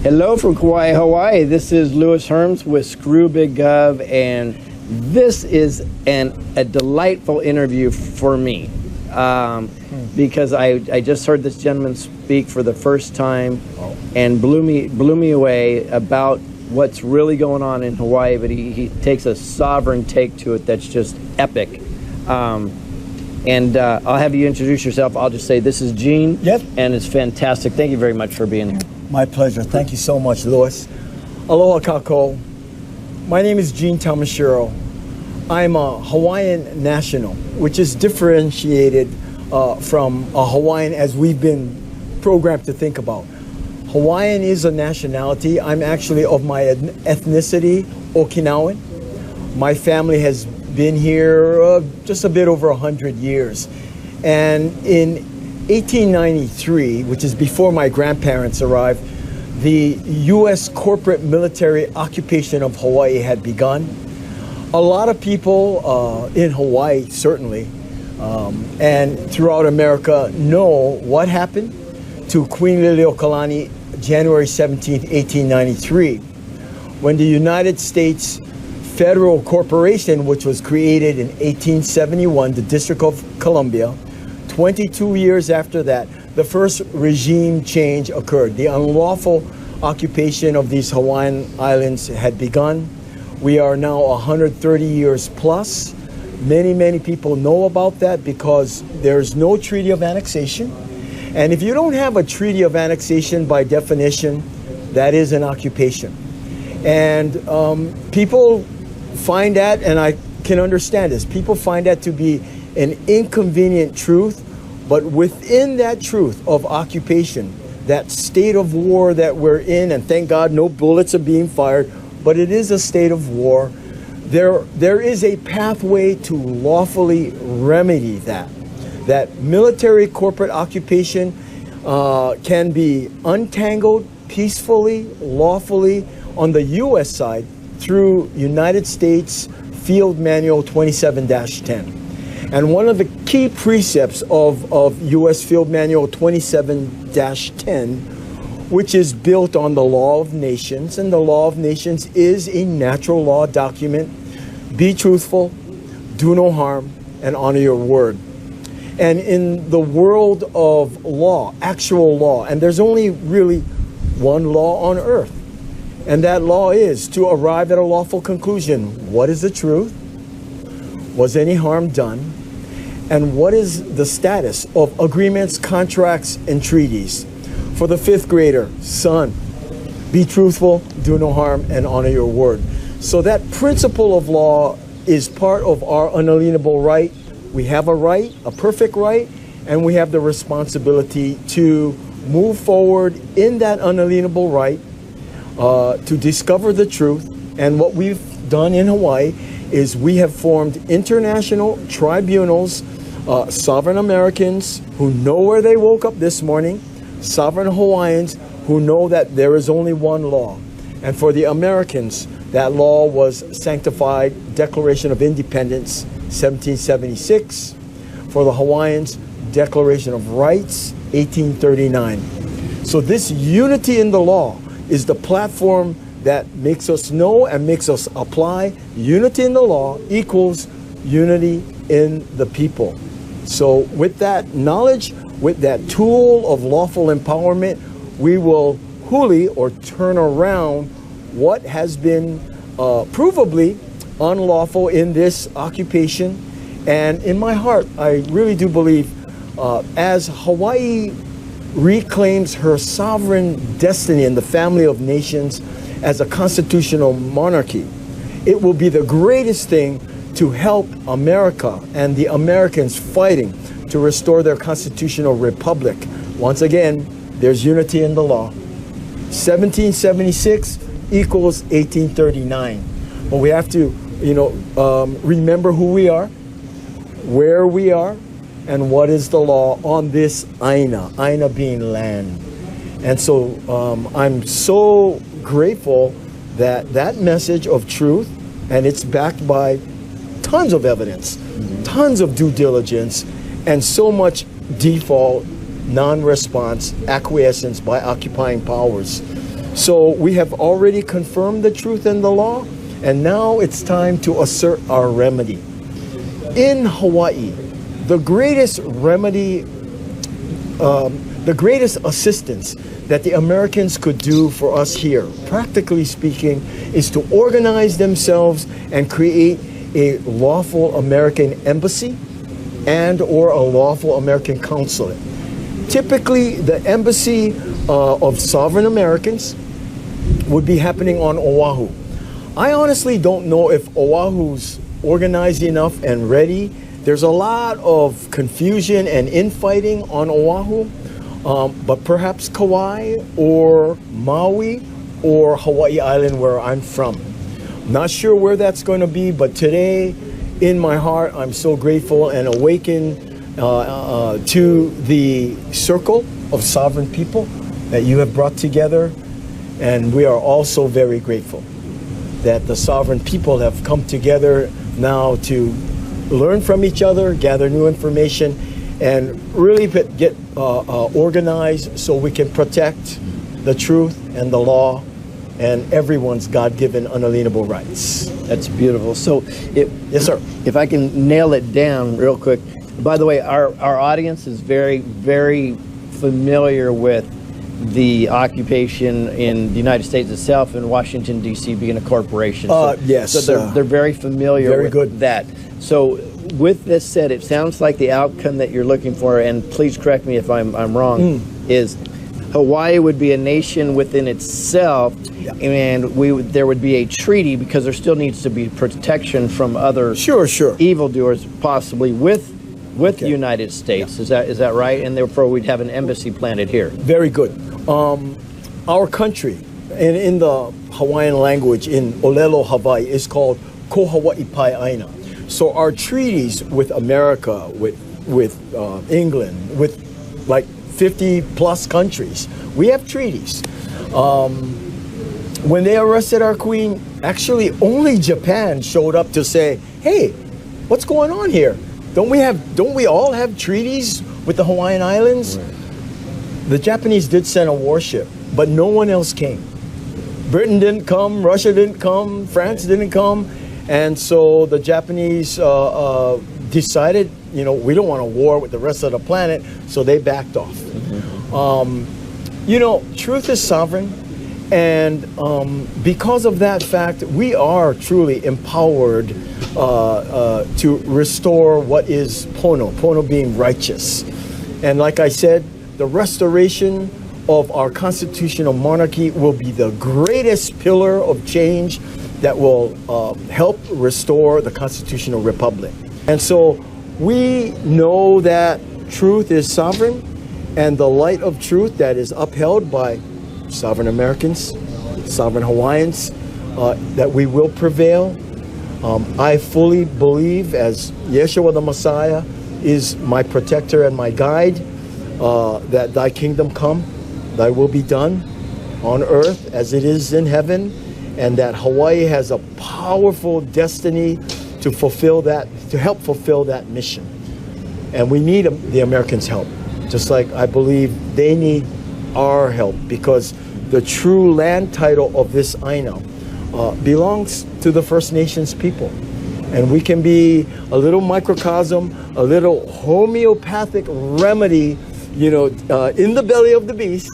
Hello from Kauai, Hawaii. This is Louis Herms with Screw Big Gov, and this is a delightful interview for me because I just heard this gentleman speak for the first time and blew me away about what's really going on in Hawaii. But he takes a sovereign take to it that's just epic. I'll have you introduce yourself. I'll just say this is Gene. Yep. And it's fantastic. Thank you very much for being here. My pleasure. Thank you so much, Louis. Aloha kako. My name is Gene Tamashiro. I'm a Hawaiian national, which is differentiated from a Hawaiian as we've been programmed to think about. Hawaiian is a nationality. I'm actually of my ethnicity, Okinawan. My family has been here just a bit over 100 years. And in 1893, which is before my grandparents arrived, the U.S. corporate military occupation of Hawaii had begun. A lot of people in Hawaii, certainly, and throughout America know what happened to Queen Liliuokalani January 17, 1893, when the United States Federal Corporation, which was created in 1871, the District of Columbia. 22 years after that, the first regime change occurred. The unlawful occupation of these Hawaiian islands had begun. We are now 130 years plus. Many people know about that because there's no treaty of annexation. And if you don't have a treaty of annexation, by definition, that is an occupation. And people find that, and I can understand this, people find that to be an inconvenient truth, but within that truth of occupation, that state of war that we're in, and thank God no bullets are being fired, but it is a state of war, there is a pathway to lawfully remedy that. That military corporate occupation can be untangled peacefully, lawfully on the U.S. side through United States Field Manual 27-10. And one of the key precepts of U.S. Field Manual 27-10, which is built on the Law of Nations, and the Law of Nations is a natural law document. Be truthful, do no harm, and honor your word. And in the world of law, actual law, and there's only really one law on earth, and that law is to arrive at a lawful conclusion. What is the truth? Was any harm done? And what is the status of agreements, contracts, and treaties? For the fifth grader, son, be truthful, do no harm, and honor your word. So that principle of law is part of our unalienable right. We have a right, a perfect right, and we have the responsibility to move forward in that unalienable right, to discover the truth. And what we've done in Hawaii is we have formed international tribunals, sovereign Americans who know where they woke up this morning, sovereign Hawaiians who know that there is only one law. And for the Americans, that law was sanctified Declaration of Independence, 1776. For the Hawaiians, Declaration of Rights, 1839. So this unity in the law is the platform that makes us know and makes us apply. Unity in the law equals unity in the people. So with that knowledge, with that tool of lawful empowerment, we will huli, or turn around, what has been provably unlawful in this occupation. And in my heart, I really do believe as Hawaii reclaims her sovereign destiny in the family of nations as a constitutional monarchy, it will be the greatest thing to help America and the Americans fighting to restore their constitutional republic. Once again, there's unity in the law. 1776 equals 1839. But we have to, remember who we are, where we are, and what is the law on this aina being land. And so I'm so grateful that that message of truth, and it's backed by tons of evidence, tons of due diligence, and so much default non-response, acquiescence by occupying powers. So we have already confirmed the truth and the law, and now it's time to assert our remedy. In Hawaii, the greatest remedy, the greatest assistance that the Americans could do for us here, practically speaking, is to organize themselves and create a lawful American embassy and or a lawful American consulate. Typically, the embassy of sovereign Americans would be happening on Oahu. I honestly don't know if Oahu's organized enough and ready. There's a lot of confusion and infighting on Oahu, but perhaps Kauai or Maui or Hawaii Island where I'm from. Not sure where that's going to be, but today in my heart I'm so grateful and awakened to the circle of sovereign people that you have brought together, and we are also very grateful that the sovereign people have come together now to learn from each other, gather new information, and really get organized so we can protect the truth and the law and everyone's God-given unalienable rights. That's beautiful. So, yes, sir. If I can nail it down real quick. By the way, our audience is very, very familiar with the occupation in the United States itself, and Washington, D.C. being a corporation. Yes. So they're very familiar very with good. that. So with this said, it sounds like the outcome that you're looking for, and please correct me if I'm wrong, is Hawaii would be a nation within itself, and there would be a treaty, because there still needs to be protection from other evildoers, possibly with the United States. Yeah. Is that right? And therefore we'd have an embassy planted here. Very good. Our country, in the Hawaiian language, in Olelo, Hawaii, is called Ko Hawaii Pai Aina. So our treaties with America, with England, with like 50 plus countries, we have treaties. When they arrested our queen, actually only Japan showed up to say, hey, what's going on here? Don't we all have treaties with the Hawaiian Islands? Right. The Japanese did send a warship, but no one else came. Britain didn't come, Russia didn't come, France didn't come, and so the Japanese decided, we don't want a war with the rest of the planet, so they backed off. Truth is sovereign, and because of that fact, we are truly empowered to restore what is Pono being righteous. And like I said, the restoration of our constitutional monarchy will be the greatest pillar of change that will help restore the constitutional republic. And so we know that truth is sovereign, and the light of truth that is upheld by sovereign Americans, sovereign Hawaiians, that we will prevail. I fully believe, as Yeshua the Messiah is my protector and my guide, that thy kingdom come, thy will be done on earth as it is in heaven, and that Hawaii has a powerful destiny to fulfill that, to help fulfill that mission. And we need the Americans' help, just like I believe they need our help, because the true land title of this Aina belongs to the First Nations people. And we can be a little microcosm, a little homeopathic remedy, in the belly of the beast.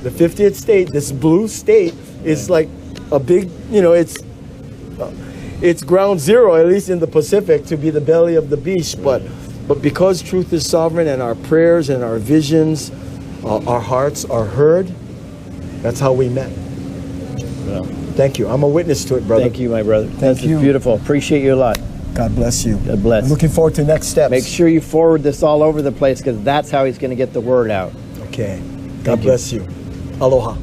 The 50th state, this blue state, is like a big, it's ground zero, at least in the Pacific, to be the belly of the beast. But because truth is sovereign, and our prayers and our visions, our hearts are heard, that's how we met. Well, thank you. I'm a witness to it, brother. Thank you, my brother. Thank you. Beautiful. Appreciate you a lot. God bless you. God bless. Looking forward to next steps. Make sure you forward this all over the place, because that's how he's going to get the word out. Okay. God bless you. Aloha.